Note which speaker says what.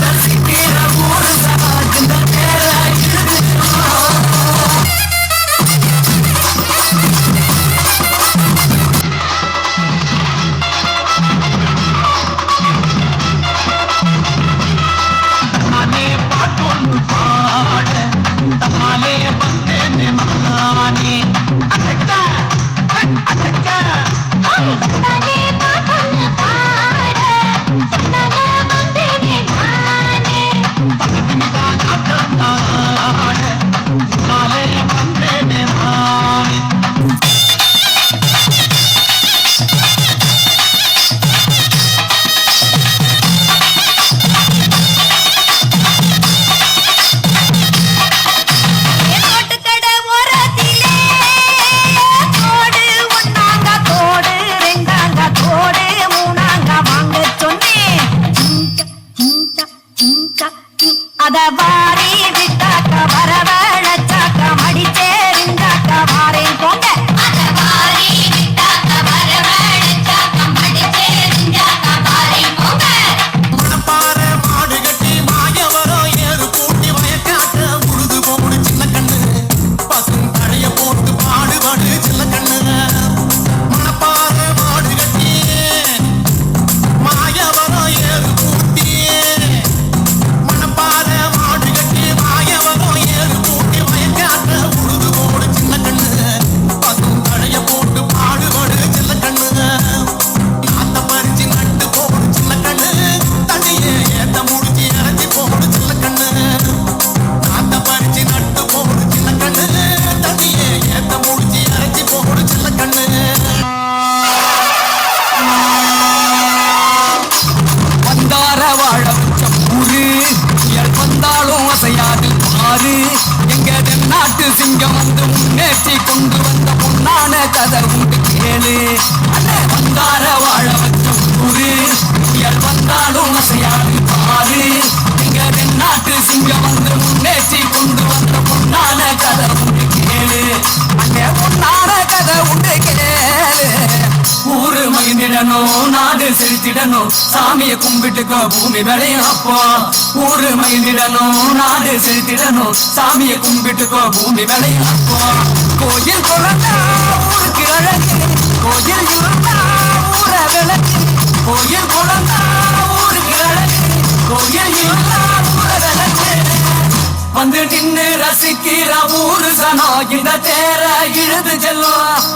Speaker 1: ரசிக்கிற ஊரு சனா இந்த தேர இழுது
Speaker 2: அதவாரி விட்டாக்க வரவழைச்சாக்க மடிச்சேரிந்தாக்க வாரேன் போங்க அதவாரி விட்டாக்க வரவழைச்சாக்க மடிச்சேரிந்தாக்க வாரேன் போங்க
Speaker 1: மணப்பாறை மாடு கட்டி மாயவரம் ஏறு கூட்டி வயக்காட்ட உழுது போடு சின்ன கண்ணு பசும் தழைய போட்டு பாடுபாடு சின்ன கண்ணு மணப்பாறை மாடு கட்டி மாயவரம் ஏறு கூட்டி மணப்பாறை மாடு கட்டி மாயவரம் ஏறு கூட்டி வயக்காட்ட உழுது போடு சின்ன கண்ணு பசும் தழைய போட்டு பாடுபாடு சின்ன கண்ணு நாத்த பறிச்சு நட்டு போடு சின்ன கண்ணு தண்ணியே ஏத்த முடிச்சு இறச்சி போடு சின்ன கண்ணு நாத்த பறிச்சு நட்டு போடு சின்ன கண்ணு தண்ணியே ஏத்த முடிச்சு இறச்சி போடு சின்ன கண்ணு வந்தார வாழ வச்ச ஊரு புயல் வந்தாலும் அசையாது பாரு எங்க தென்னாட்டு சிங்கம் வந்து முன்னேற்றி கொண்டு வந்த பொன்னான கதை உண்டு கேளு அண்ணே வந்தார வாழ வச்ச ஊரு புயல் வந்தாலும் அசையாது பாரு எங்க தென்னாட்டு சிங்கம் வந்து முன்னேற்றி கொண்டு வந்த பொன்னான கதை உண்டு கேளு அண்ணே பொன்னான கதை உண்டு கேளு ஊரு மகிழ்ந்திடணும் நாடு செலுத்திடணும் சாமியை கும்பிட்டுக்கோ பூமி விளையும் அப்போ ஊரு மகிழ்ந்திடணும் நாடு செலுத்திடணும் சாமியை கும்பிட்டுக்கோ பூமி விளையும் அப்போ கோயில் குழந்தா ஊருக்கு அழகு கோயில் இருந்தா ஊர விளக்கு கோயில் குழந்தா ஊருக்கு அழகு கோயில் இருந்தா ஊர விளக்கு வந்து நின்று ரசிக்கிற ஊரு சனா இந்த தேர இழுது செல்லும்